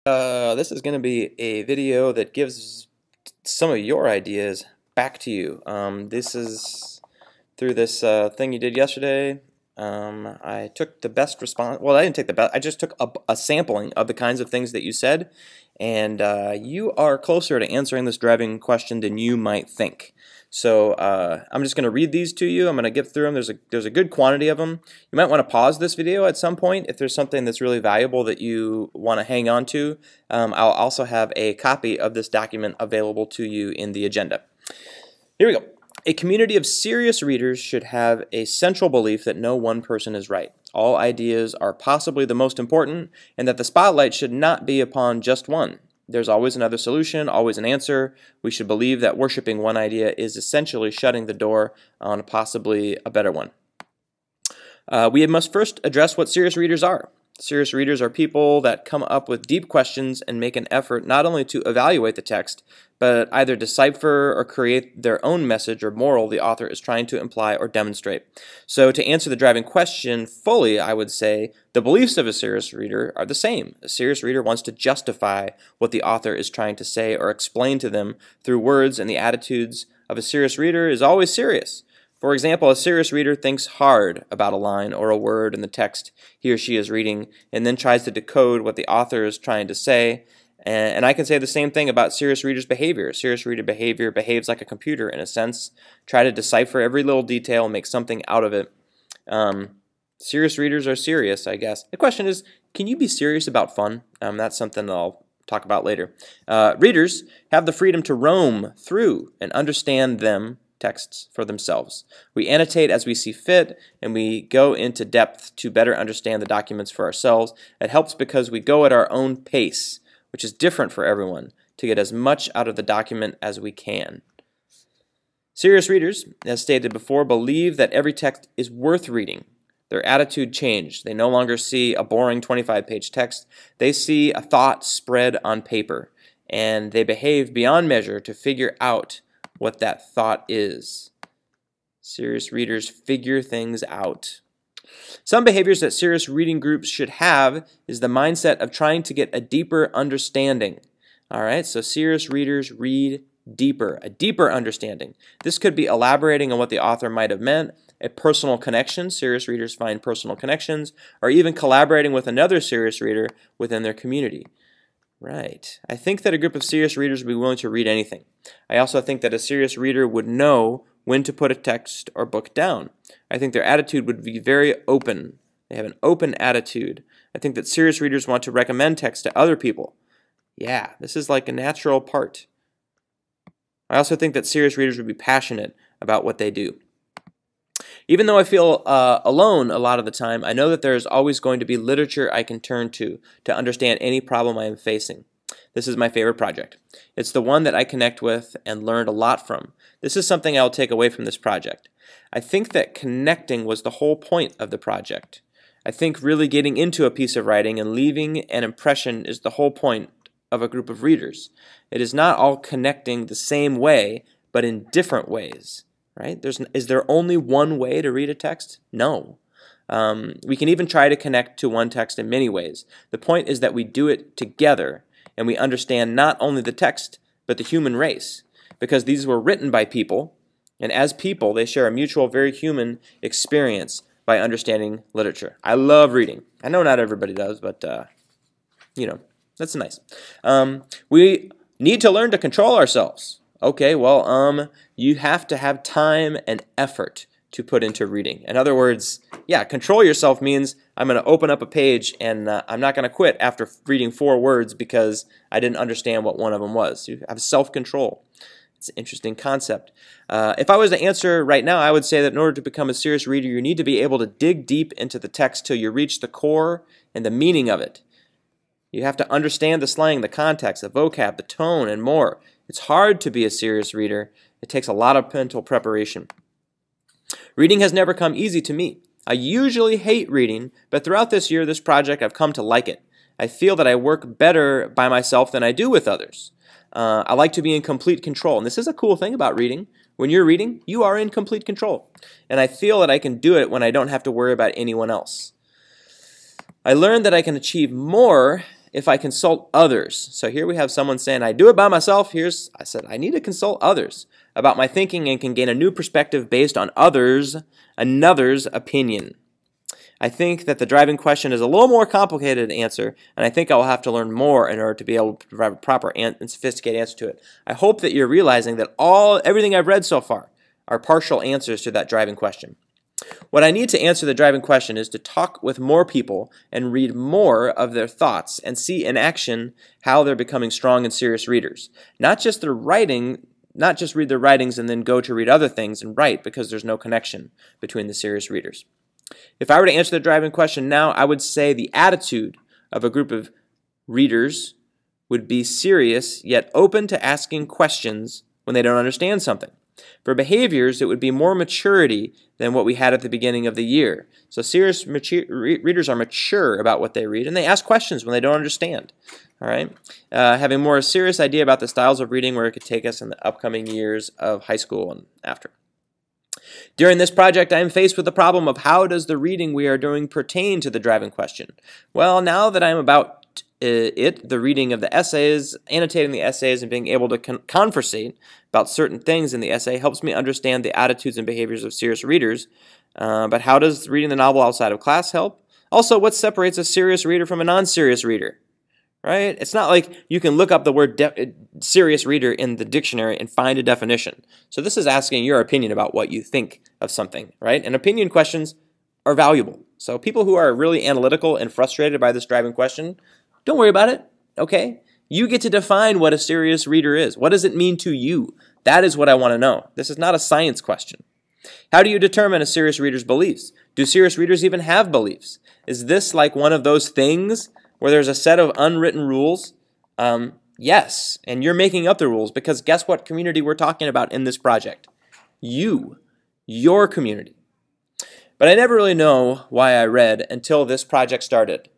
This is going to be a video that gives some of your ideas back to you. This is through this thing you did yesterday. I took the best response. Well, I didn't take the best. I just took a sampling of the kinds of things that you said, and you are closer to answering this driving question than you might think. So I'm just going to read these to you. I'm going to get through them. There's a good quantity of them. You might want to pause this video at some point if there's something that's really valuable that you want to hang on to. I'll also have a copy of this document available to you in the agenda. Here we go. A community of serious readers should have a central belief that no one person is right. All ideas are possibly the most important, and that the spotlight should not be upon just one. There's always another solution, always an answer. We should believe that worshiping one idea is essentially shutting the door on possibly a better one. We must first address what serious readers are. Serious readers are people that come up with deep questions and make an effort not only to evaluate the text, but either decipher or create their own message or moral the author is trying to imply or demonstrate. So to answer the driving question fully, I would say the beliefs of a serious reader are the same. A serious reader wants to justify what the author is trying to say or explain to them through words, and the attitudes of a serious reader is always serious. For example, a serious reader thinks hard about a line or a word in the text he or she is reading and then tries to decode what the author is trying to say. And I can say the same thing about serious readers' behavior. Serious reader behavior behaves like a computer in a sense. Try to decipher every little detail and make something out of it. Serious readers are serious, I guess. The question is, can you be serious about fun? That's something I'll talk about later. Readers have the freedom to roam through and understand them texts for themselves. We annotate as we see fit, and we go into depth to better understand the documents for ourselves. It helps because we go at our own pace, which is different for everyone, to get as much out of the document as we can. Serious readers, as stated before, believe that every text is worth reading. Their attitude changed. They no longer see a boring 25-page text. They see a thought spread on paper, and they behave beyond measure to figure out what that thought is. Serious readers figure things out. Some behaviors that serious reading groups should have is the mindset of trying to get a deeper understanding. Alright, so serious readers read deeper, a deeper understanding. This could be elaborating on what the author might have meant, a personal connection. Serious readers find personal connections, or even collaborating with another serious reader within their community. Right. I think that a group of serious readers would be willing to read anything. I also think that a serious reader would know when to put a text or book down. I think their attitude would be very open. They have an open attitude. I think that serious readers want to recommend text to other people. Yeah, this is like a natural part. I also think that serious readers would be passionate about what they do. Even though I feel alone a lot of the time, I know that there is always going to be literature I can turn to understand any problem I am facing. This is my favorite project. It's the one that I connect with and learned a lot from. This is something I'll take away from this project. I think that connecting was the whole point of the project. I think really getting into a piece of writing and leaving an impression is the whole point of a group of readers. It is not all connecting the same way, but in different ways. Right? Is there only one way to read a text? No. We can even try to connect to one text in many ways. The point is that we do it together, and we understand not only the text, but the human race, because these were written by people, and as people, they share a mutual, very human experience by understanding literature. I love reading. I know not everybody does, but, you know, that's nice. We need to learn to control ourselves. Okay, well, you have to have time and effort to put into reading. In other words, yeah, control yourself means I'm going to open up a page and I'm not going to quit after reading 4 words because I didn't understand what one of them was. You have self-control. It's an interesting concept. If I was to answer right now, I would say that in order to become a serious reader, you need to be able to dig deep into the text till you reach the core and the meaning of it. You have to understand the slang, the context, the vocab, the tone, and more. It's hard to be a serious reader. It takes a lot of mental preparation. Reading has never come easy to me. I usually hate reading, but throughout this year, this project, I've come to like it. I feel that I work better by myself than I do with others. I like to be in complete control, and this is a cool thing about reading. When you're reading, you are in complete control, and I feel that I can do it when I don't have to worry about anyone else. I learned that I can achieve more if I consult others. So here we have someone saying, I do it by myself. I said, I need to consult others about my thinking and can gain a new perspective based on another's opinion. I think that the driving question is a little more complicated to answer, and I think I will have to learn more in order to be able to provide a proper and sophisticated answer to it. I hope that you're realizing that everything I've read so far are partial answers to that driving question. What I need to answer the driving question is to talk with more people and read more of their thoughts and see in action how they're becoming strong and serious readers. Not just read their writings and then go to read other things and write because there's no connection between the serious readers. If I were to answer the driving question now, I would say the attitude of a group of readers would be serious yet open to asking questions when they don't understand something. For behaviors, it would be more maturity than what we had at the beginning of the year. So serious readers are mature about what they read, and they ask questions when they don't understand. All right, having more serious idea about the styles of reading where it could take us in the upcoming years of high school and after. During this project, I am faced with the problem of how does the reading we are doing pertain to the driving question? Well, now that I am about the reading of the essays, annotating the essays, and being able to conversate about certain things in the essay helps me understand the attitudes and behaviors of serious readers. But how does reading the novel outside of class help? Also, what separates a serious reader from a non-serious reader? Right? It's not like you can look up the word serious reader in the dictionary and find a definition. So this is asking your opinion about what you think of something, right? And opinion questions are valuable. So people who are really analytical and frustrated by this driving question, don't worry about it, okay? You get to define what a serious reader is. What does it mean to you? That is what I want to know. This is not a science question. How do you determine a serious reader's beliefs? Do serious readers even have beliefs? Is this like one of those things where there's a set of unwritten rules? Yes, and you're making up the rules because guess what community we're talking about in this project? Your community. But I never really know why I read until this project started.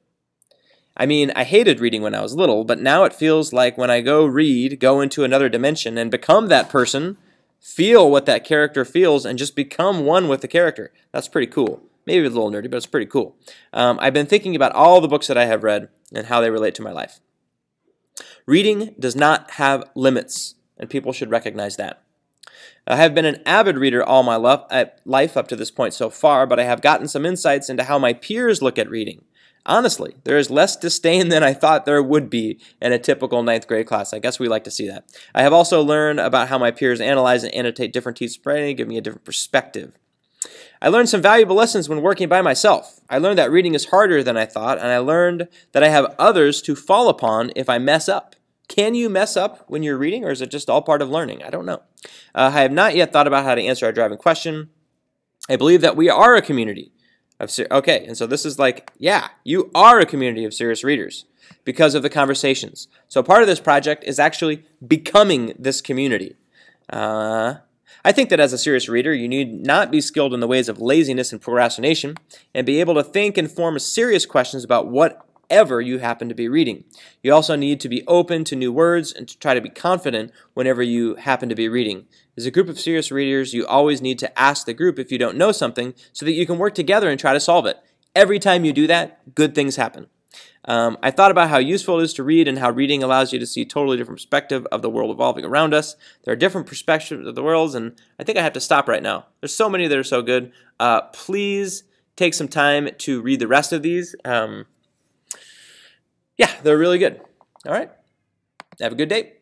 I mean, I hated reading when I was little, but now it feels like when I go into another dimension and become that person, feel what that character feels, and just become one with the character. That's pretty cool. Maybe a little nerdy, but it's pretty cool. I've been thinking about all the books that I have read and how they relate to my life. Reading does not have limits, and people should recognize that. I have been an avid reader all my life up to this point so far, but I have gotten some insights into how my peers look at reading. Honestly, there is less disdain than I thought there would be in a typical 9th grade class. I guess we like to see that. I have also learned about how my peers analyze and annotate different pieces of writing, give me a different perspective. I learned some valuable lessons when working by myself. I learned that reading is harder than I thought, and I learned that I have others to fall upon if I mess up. Can you mess up when you're reading, or is it just all part of learning? I don't know. I have not yet thought about how to answer our driving question. I believe that we are a community of okay, and so this is like, yeah, you are a community of serious readers because of the conversations. So part of this project is actually becoming this community. I think that as a serious reader, you need not be skilled in the ways of laziness and procrastination and be able to think and form serious questions about whatever you happen to be reading. You also need to be open to new words and to try to be confident whenever you happen to be reading. As a group of serious readers, you always need to ask the group if you don't know something so that you can work together and try to solve it. Every time you do that, good things happen. I thought about how useful it is to read and how reading allows you to see a totally different perspective of the world evolving around us. There are different perspectives of the world, and I think I have to stop right now. There's so many that are so good. Please take some time to read the rest of these. Yeah, they're really good. All right. Have a good day.